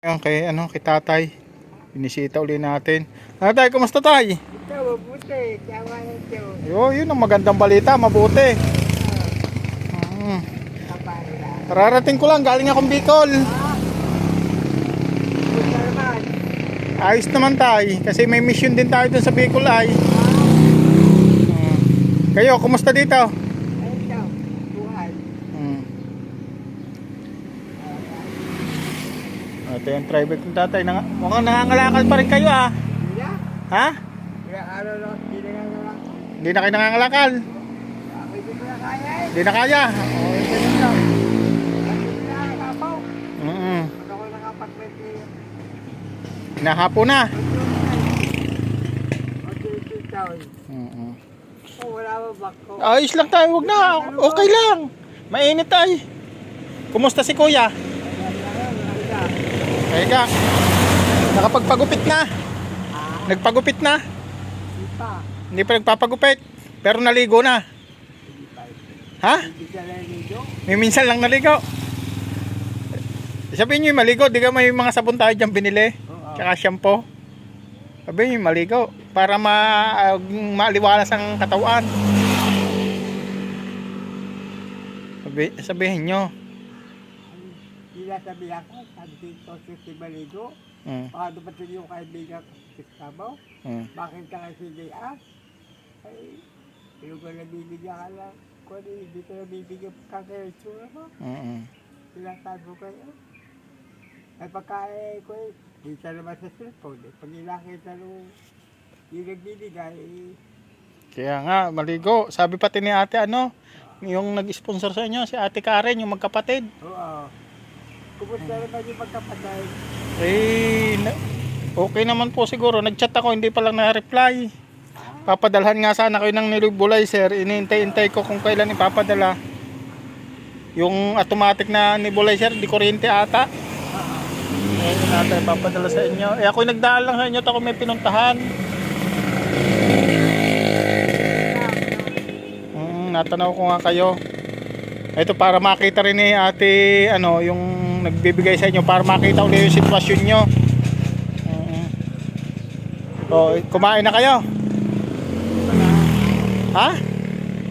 Ayan kay kay tatay. Binisita uli natin. Tatay, kumusta tay? Ito, mabuti. Tama na ito. Yun ang magandang balita, mabuti. Kapala. Rarating ko lang, galing akong Bicol. Buta naman. Ayos naman tay, kasi may mission din tayo dun sa Bicol ay. Kayo, kumusta dito? Ito, buhay. Ito yung private ng tatay. Mukhang nangangalakal pa rin kayo ah. Hindi na. Ha? Kaya ano lang, hindi na nga lang. Hindi na kayo nangangalakal? Ako hindi ko na kaya eh. Hindi na kaya? Oo, ganun lang. Hindi na nakapaw. Mm-mm. Pag ako nakapag-20. Nahapo na. Mag-20,000. Mm-mm. Oh, wala mo back ko. Ayos lang tayo, wag na. Okay lang. Mainit tayo. Kumusta si kuya? Teka. Nakapagpagupit na. Nagpagupit na. Hindi pa. Hindi pa nagpapagupit. Pero naligo na. Hindi pa. Ha? Hindi ka naliligo. May minsan lang naligo. Sabihin nyo yung maligo. Di ka may mga sabon tayo dyan binili. Oo. Tsaka shampoo. Sabihin nyo yung maligo. Para maaliwalas ang katawan. Sabihin nyo. Sabi ako, sabi dito si Maligo, baka dumating yung kaibigan ko si Sabaw, bakit ka kasi JR? Ay, yung ko nabibigyan ka lang, kung hindi ko nabibigyan ka kayo itsura mo, sinasabi ko kayo. Ay pagkain ko eh, di siya naman sa cellphone, pag ilakita nung yung nagbibigay, Kaya nga, maligo. Sabi pati ni ate yung nag-sponsor sa inyo, si ate Karen, yung magkapatid. oo. Kumusta naman yung magkapatid? Okay naman po siguro. Nag-chat ako, hindi pa lang na-reply. Papadalhan nga sana kayo ng nebulizer. Inihintay-intay ko kung kailan ipapadala. Yung automatic na nebulizer, di kuryente ata. Ngayon natin ipapadala sa inyo. Ako nagdaan lang sa inyo, ako may pinuntahan. Natanaw ko nga kayo. Ito para makita rin ni ate yung nagbibigay sa inyo, para makita ulit yung sitwasyon nyo. Kumain na kayo? Ha?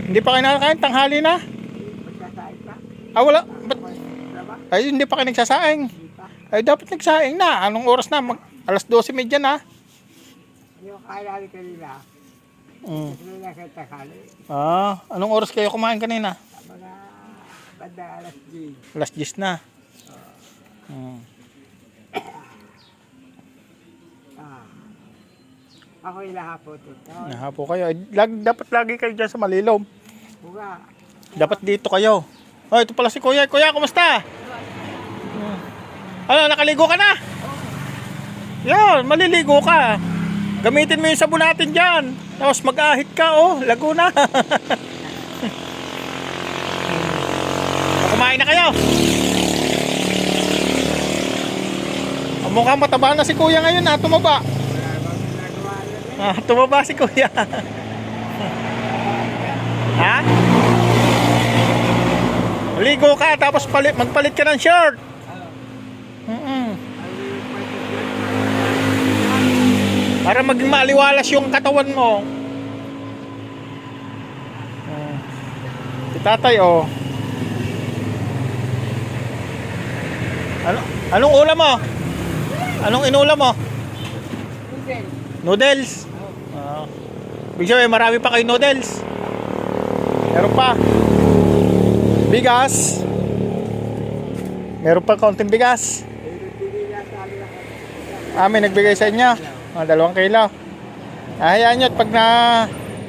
Hindi pa kayo nakakain? Tanghali na? Magsasain pa? Wala. Diba? Ay, hindi pa kayo nagsasaing. Ay, dapat nagsaing na. Anong oras na? Alas 12:30 na. Yung kailangan kanila, kanila kayo takali. Anong oras kayo kumain kanina? Mga banda alas 10. Alas 10 na. Ako ilahapo to. Nahapo kayo. Dapat lagi kayo dyan sa malilom. Buga. Dapat dito kayo. Ito pala si kuya. Kuya, kumusta? Nakaligo ka na? Yan, maliligo ka. Gamitin mo yung sabon natin dyan. Tapos mag-ahit ka, Laguna. Kumain na kayo. Mukhang mataba na si kuya ngayon, tumaba. Wala bang ginagawa na Tumaba si kuya. Ha? Ligo ka, tapos magpalit ka ng short. Para maging maaliwalas yung katawan mo. Si tatay, Anong ulam mo? Anong inulam mo? Noodles. Ibig sabihin, marami pa kayo noodles. Meron pa. Bigas. Meron pa kaunting bigas. May nagbigay sa inyo. 2 kilo. Hayaan nyo,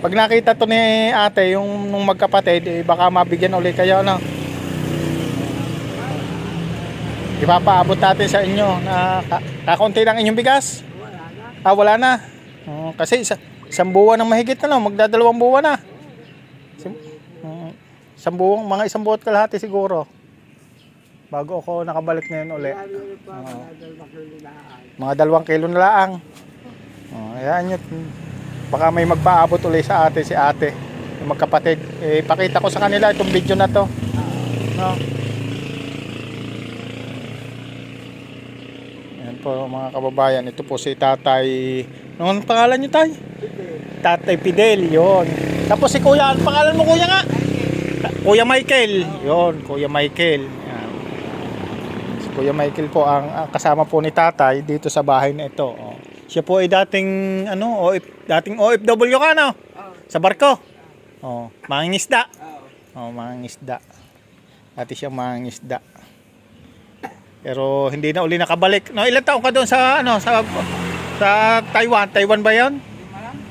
pag nakita to ni ate, yung nung magkapatid, baka mabigyan ulit kayo, Ipapaabot natin sa inyo na kakunti lang inyong bigas. Wala na. Kasi isang buwan ng mahigit na, magdadalawang buwan na. Mga isang buwan kalahati siguro. Bago ako nakabalik ngayon ulit. Mga 2 kilo na laang. Ayan yun. Baka may magpaabot ulit sa ate, si ate. Yung magkapatid. Pakita ko sa kanila itong video na to. Yan po mga kababayan. Ito po si Tatay. Anong pangalan niyo, Tay? Tatay Fidel. Yun. Tapos si Kuya. Anong pangalan mo, Kuya nga? Kuya Michael. Yun. Kuya Michael. Yan. Si Kuya Michael po ang kasama po ni Tatay dito sa bahay na ito. Oh. Siya po ay dating dating OFW ka, no? Sa barko. Oh, mangingisda. Oh, mangingisda. Dati siya mangingisda. Pero hindi na uli nakabalik. No, ilang taon ka doon sa sa Taiwan? Taiwan ba 'yon?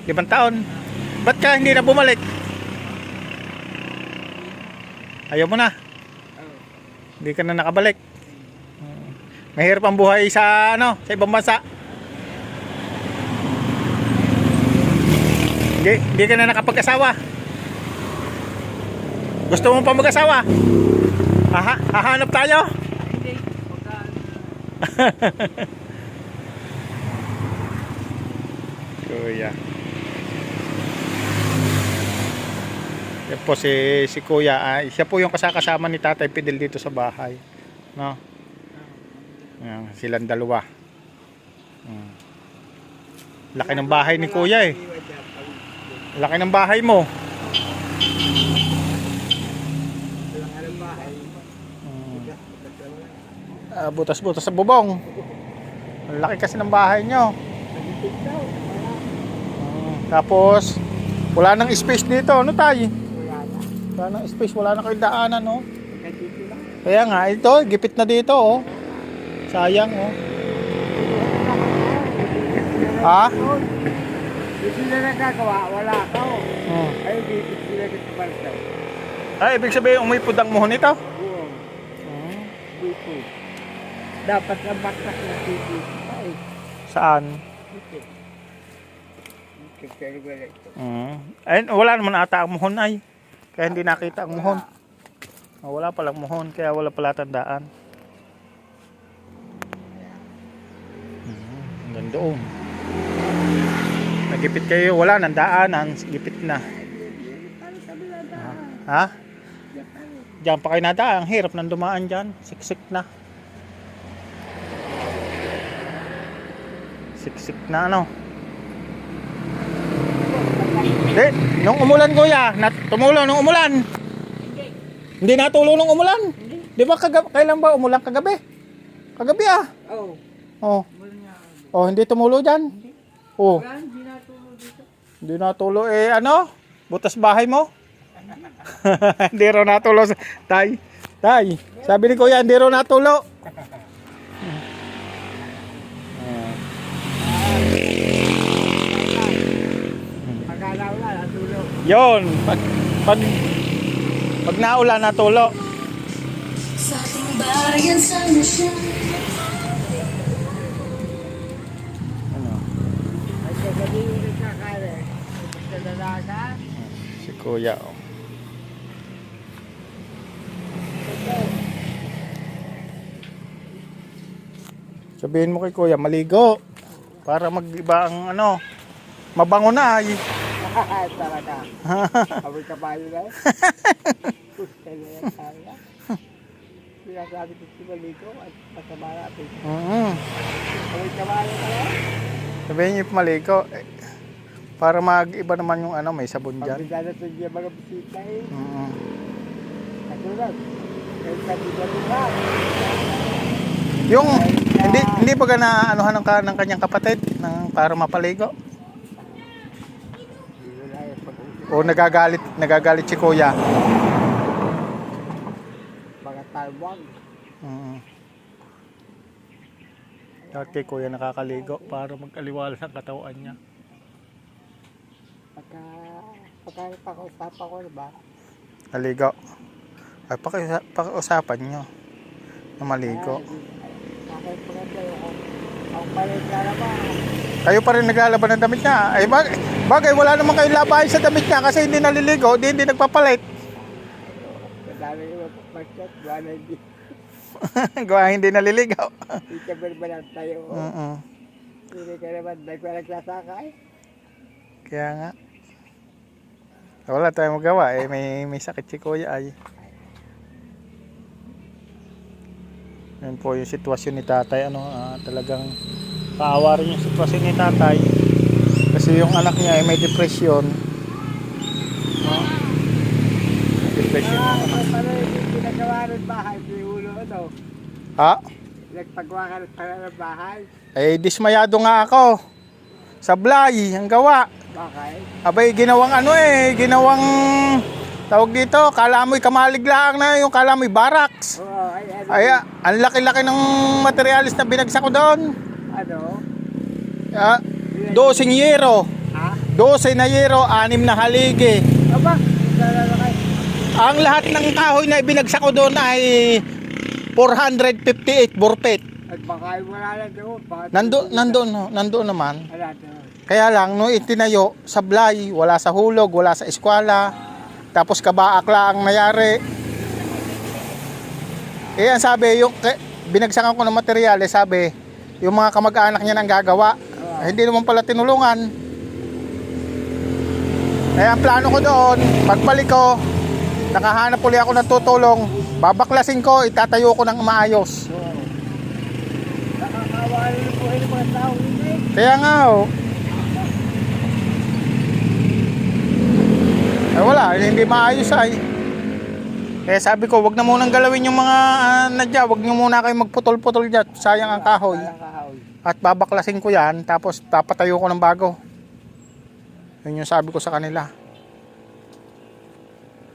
5 taon. Ba't ka hindi na bumalik? Ayaw mo na. Hindi ka na nakabalik. Mahirap ang buhay sa sa ibang bansa. Hindi ka na nakapag-asawa. Gusto mo pa mag-asawa? Hahanap tayo? Hindi. Kuya. Yan po si Kuya. Siya po yung kasama ni Tatay Fidel dito sa bahay. No? Yan, silang dalawa. Laki ng bahay ni Kuya eh. Laki ng bahay mo. Butas-butas sa bubong. Ang laki kasi ng bahay nyo. Tapos wala nang space dito, ano Tay? Wala nang space, wala na kayong daanan, no? Kaya nga, ito, gipit na dito, oh. Sayang, oh. Ha? Hindi sila nagkagawa, wala ka, oh. Ay, gipit sila dito baldaw. Ay, ibig sabihin, umipod ang muhon ito? Oo. Dito. Dapat ang batak na dito. Ay, Saan? dito. Kasi wala ito. Ay, wala naman ata ang muhon ay. Kaya hindi nakita ang muhon. Wala palang muhon, kaya wala pala tandaan. Ang ganda oh. Nagipit kayo, wala nang daanan, gipit na. Ha? Diyan pa kayo nadaan, ang hirap nang dumaan dyan. Siksik na. Siksik na ano. Nung umulan Kuya, tumulo nung umulan. Hindi natulo nung umulan. Di ba kailan ba umulan kagabi? Kagabi ah. Oo. Oh, hindi tumulo dyan? Oh. Wala, hindi natulo dito. Hindi natulo butas bahay mo? Hindi raw natulo. Tay, sabi ni Kuya, hindi raw natulo. Pagkalaw-la, natulo. Yon, pag naulan natulo. Sa ating bayan sana siya. Ay, kagabi yung nagkakala. Sa dalaga. Si Kuya oh. Sabihin mo kay Kuya, maligo. Para mag-iba ang mabango na ay. Talaga. Amoy kabayo na eh. Pusta na yan talaga. Sinasabi ko si Maligo at masama natin. Amoy kabayo na yan. Sabihin niyo maligo. Para mag-iba naman yung may sabon dyan. Pagkita na siya mga bisita eh. Katulad. Kahit kanina nila. Yung hindi ba na ng kanyang kapatid para mapaligo? O nagagalit si Kuya. Mga talwag. Dati Kuya nakakaligo para mag-aliwala ng katawan niya. Pagkakausapan ko na ba? Naligo. Ay, pakiusapan nyo na maligo. Bakit maganda yung ang palit na naman. Kayo pa rin naglalaban ng damit niya. Ay, bagay wala naman kayong labahin sa damit niya kasi hindi naliligo, hindi nagpapalit. Madami yung pagkat, wala hindi. Gawa hindi naliligaw. Hindi ka berbalan tayo. Hindi ka naman, nagpalagsasakay. Kaya nga. Wala tayong magawa may sakit si Kuya ay. Ayun po yung sitwasyon ni tatay. Talagang paawa rin yung sitwasyon ni tatay. Kasi yung anak niya ay may depression. No? Depression yung anak. Pero yung pinagawa ng bahay, may ulo ano. Ha? Nagpagawa ka ng bahay. Eh, dismayado nga ako. Sablay, ang gawa. Bakit? Abay, ginawang tawag dito, kala mo'y kamalig lang na yung kala mo'y barracks. Oo, ay ano. Ay, ang laki-laki ng materialis na binagsak ko doon. Ano? 12 yero. Ha? 12 na yero, 6 na haligi. Aba, nalalakay. Ang lahat ng kahoy na ibinagsak ko doon ay 458 burpet. At baka wala na doon. Nandoon naman. Wala doon. Kaya lang, no itinayo, sablay, wala sa hulog, wala sa eskwela. Tapos kabaakla ang nangyari. Kaya sabi, binagsakan ko ng materyales, sabi, yung mga kamag-anak niya nang gagawa. Hindi naman pala tinulungan. Kaya ang plano ko doon, pagbalik ko, nakahanap ulit ako ng tutulong, babaklasin ko, itatayo ko ng maayos. Oo. Nakakawa rin ang buhay ng mga tao. Hindi. Kaya nga, oh. Eh wala, hindi maayos ay. Kaya sabi ko, wag na munang galawin yung mga nadya, wag nyo muna kayo magputol-putol dyan, sayang ang kahoy. Walang kahoy. At babaklasin ko yan, tapos papatayo ko ng bago. Yun yung sabi ko sa kanila.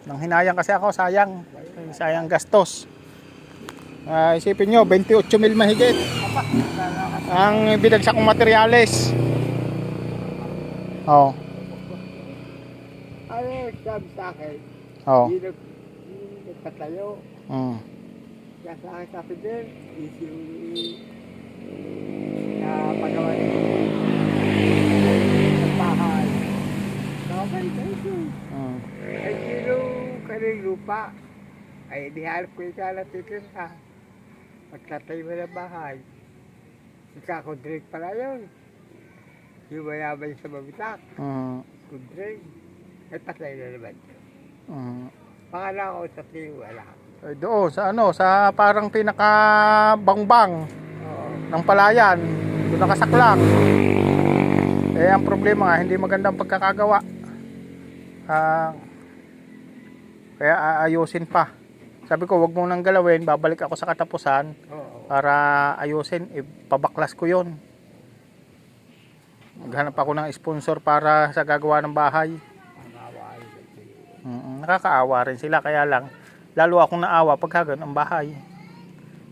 Nang hinayang kasi ako, sayang. Sayang gastos. Isipin nyo, 28 mil mahigit. Ang binagsak kong materyales. Oh. Ano yung sabi sa akin? Oh. Hindi nagpatayo. Kaya sa akin sabi din, easy na pagawa ng bahay. Nakabay tayo. Ay sino kaning lupa? Ay dihanap ko yung kalatitin ha. Pagtatayo mo ng bahay. Ikakondrink pala yun. Yung mayaman sa mabitak. Kondrink. Ay patay na naman. Pangalan ko sa tiyo, wala. Ay doon, sa parang pinaka-bangbang ng palayan. Doon nakasaklang. Eh, ang problema nga, hindi maganda ang pagkakagawa. Kaya aayusin pa. Sabi ko, wag mo nang galawin, babalik ako sa katapusan para ayusin, ipabaklas ko yon. Maghanap ako ng sponsor para sa gagawa ng bahay. Nakakaawa rin sila, kaya lang lalo akong naawa pagka ang bahay.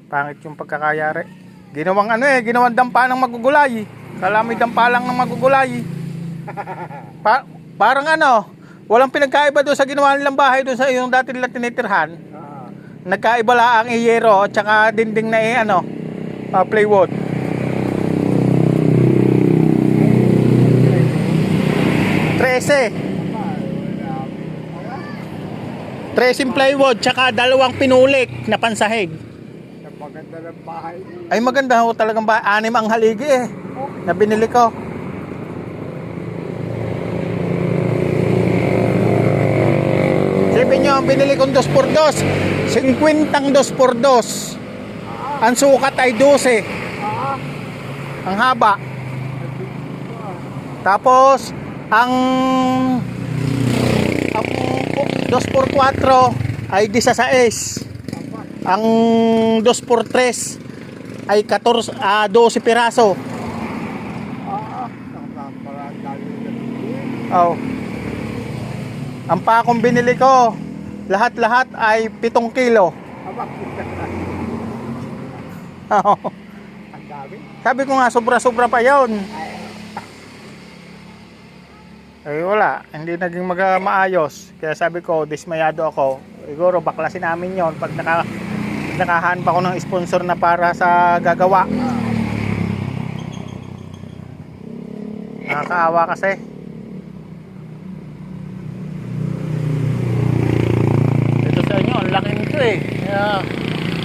Pangit yung pagkakayari. Ginawang dampa ng magugulay. Kala mo'y dampa lang ng magugulay. Parang walang pinagkaiba doon sa ginawa nilang bahay doon sa yung dati nila tinitirhan. Nagkaiba lang ang iyero at saka dinding na plywood. Tresing plywood tsaka 2 pinulik na pansahig. Napaganda ng bahay. Ay maganda ho talagang bahay. 6 ang haligi na binili ko. Sipin nyo, ang binili kong 2x2, 50 2x2. Ang sukat ay 12. Ang haba. Tapos ang 2x4 ay 16. Ang 2x3 ay 12 piraso. Ang pakong binili ko, lahat-lahat ay 7 kilo. Ang dami. Sabi ko nga, sobra-sobra pa yon. Ay wala, hindi naging maayos. Kaya sabi ko, dismayado ako. Siguro baklasin namin yon pag nakahanap ako ng sponsor na para sa gagawa. Nakakaawa kasi. Ito sa inyo, ang laki nito eh.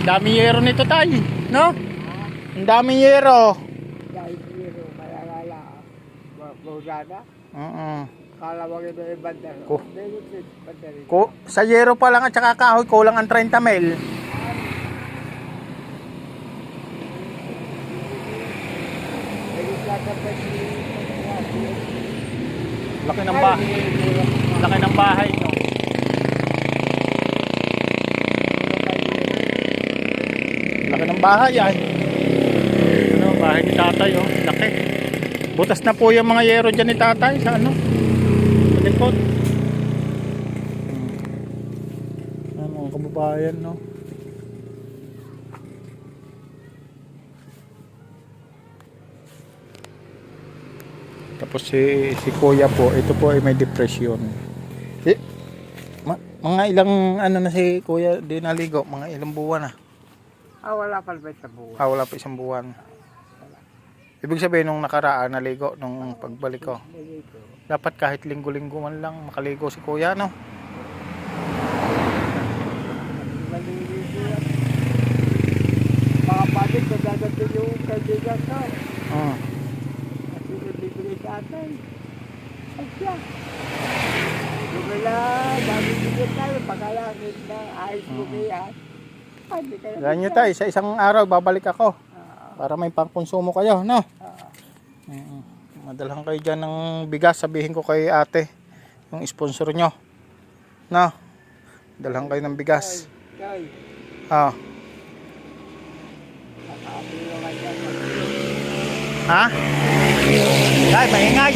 Dami yero nito tayo, no? Ang dami yero. Dahil zero, malala. Bawdana. Kala mo ito yung bandar. Sa yero pa lang at saka kahoy, kulang ang 30 mil. Laki ng bahay. Laki ng bahay nyo. Laki ng bahay ay. Ano, bahay ni tatay oh. Laki. Butas na po yung mga yero dyan ni tatay sa ano. Sa likod. Ano mga kababayan no. Tapos si kuya po, ito po ay may depression. Mga ilang ano na si kuya di naligo, mga ilang buwan na. Wala pa ba sa buwan? Wala pa isang buwan. Ibig sabihin nung nakaraan naligo nung pagbalik ko. Dapat kahit linggo-linggo man lang makaligo si kuya no. Maliligo yan. Mga panik, nadadating yung kaibigan ko. Kasi nabibigay sa atin. Ay siya. Yung wala, dami bigyan tayo, pagkalangit na ayos mo kaya. Ay, di ka na Ganyan tayo, sa isang araw babalik ako. Para may pangkonsumo kayo, no? Madalhan kayo dyan ng bigas, sabihin ko kay ate, yung sponsor nyo. No? Dalhan kayo ng bigas. Ay, Ah. nakakapilo ka dyan. Ha? Ay, maingay.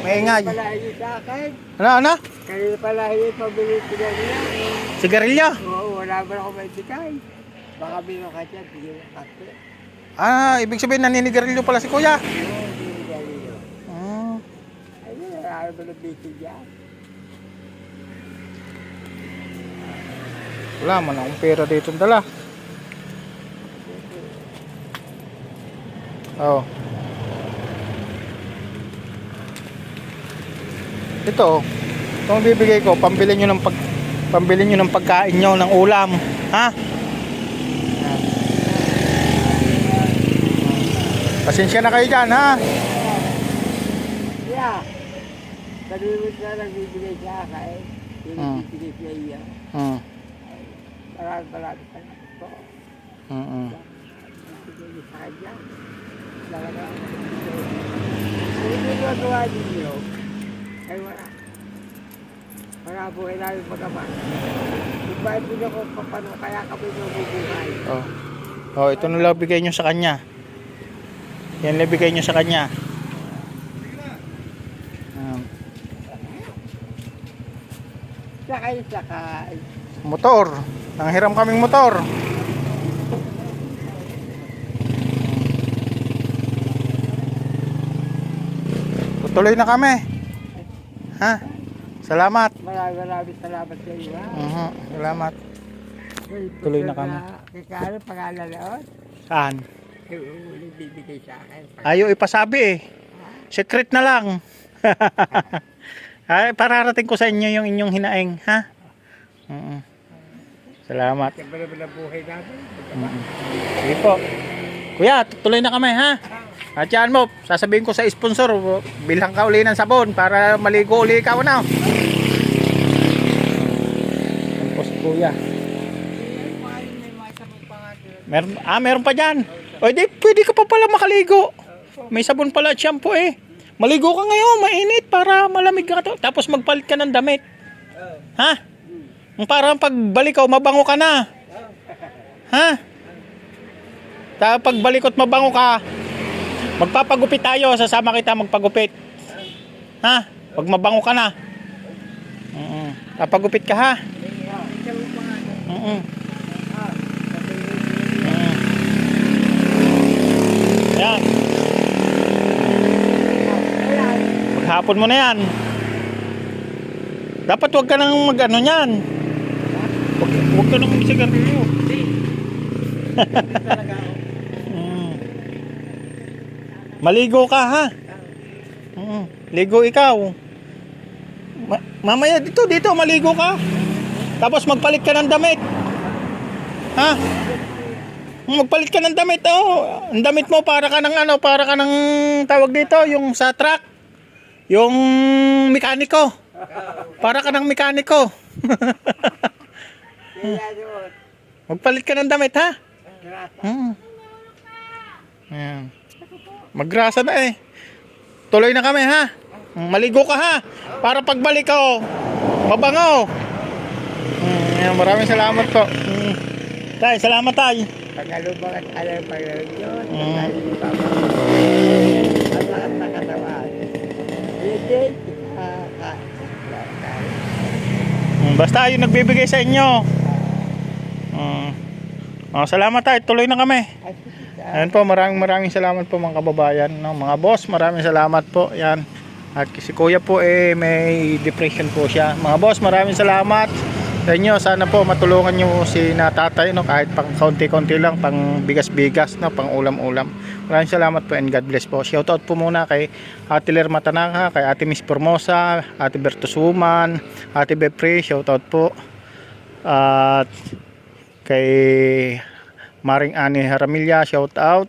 Maingay. Palahin sa akin. Ano? Kanina palahin pabili sila niya. Sigarilyo? Oo, wala ba ako may sikay. Baka bino ka dyan, bigyan ng kape. Ibig sabihin naninigarilyo pala si kuya. Oo, binigay niyo. Ayun, wala ba na busy dyan? Wala man akong pera dito dala. Oh. Itong bibigay ko, pambili nyo ng pagkain nyo ng ulam, ha? Pasensya na kayo dyan, ha? Yeah. Kalimus na nagbibigay sa akin. Yung nagbibigay sa iya. Marami pa na ito. Nagbibigay sa kanya. Talaga. Kung hindi magawa ninyo, ay wala. Wala po kailangan pagkaman. Kung bakit po ako papano, kaya kami mabubuhay. Oh, ito na lang bigay nyo sa kanya. Yan lang bigay nyo sa kanya. Sakay. Motor. Nanghiram kaming motor. Tutuloy na kami. Ha? Salamat. Maraming salamat sa iyo. Salamat. Tuloy na kami. Kaya pangalan noon? Saan? Yung bibigay sa akin. Ayaw ipasabi eh. Secret na lang. Ay, pararating ko sa inyo yung inyong hinaing, ha? Salamat. Siyempre naman ang buhay namin. Sige po. Kuya, tuloy na kami, ha? At yan mo, sasabihin ko sa sponsor, bilang ka uli ng sabon para maligo uli ka na. Tapos kuya. Meron pa dyan. O di, pwede ka pa pala makaligo. May sabon pala at shampoo eh. Maligo ka ngayon, mainit para malamig ka to. Tapos magpalit ka ng damit. Ha? Para pagbalik ko, mabango ka na. Ha? Tapos pagbalik ko't mabango ka, magpapagupit tayo, sasama kita magpagupit. Ha? Pag mabango ka na. Papagupit ka ha. Yan. Maghapon mo na yan. Dapat wag ka nang mag-ano yan. Wag ka nang mag-sigarilyo. Maligo ka ha. Ligo ikaw. Mamaya dito maligo ka. Tapos magpalit ka ng damit. Ha? Magpalit ka ng damit oh. Ang damit mo para ka ng tawag dito, yung sa truck. Yung mekaniko. Para ka ng mekaniko. Magpalit ka ng damit ha. Ayan. Magrasa na eh. Tuloy na kami ha. Maligo ka ha. Para pagbalik ko, mabango. Maraming salamat po. Tay, salamat tay. Pagkalubang at alam paglalog yun. Mm. Tayo ni Papa. Ang lahat na katawan. Hindi. Basta yung nagbibigay sa inyo. Salamat tay. Tuloy na kami. Ayan po, maraming salamat po mga kababayan, no? Mga boss, maraming salamat po. Yan. At si Kuya po may depression po siya. Mga boss, maraming salamat sa inyo. Sana po matulungan niyo si natatay, no? Kahit pang konti-konti lang, pang bigas-bigas, no? Pang ulam-ulam. Maraming salamat po and God bless po. Shoutout po muna kay Ate Ler Matanaka, kay Ate Miss Formosa, Ate Bertus Woman, Ate Bepre, shoutout po. At kay Maring Ani Haramilya, shout out.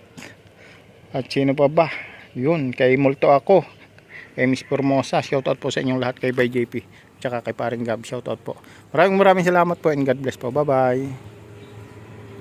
At sino pa ba? Yun, kay Multo ako. Kay Miss Formosa, shout out po sa inyong lahat, kay Bay JP. Tsaka kay Paring Gab, shout out po. Maraming salamat po and God bless po. Bye bye.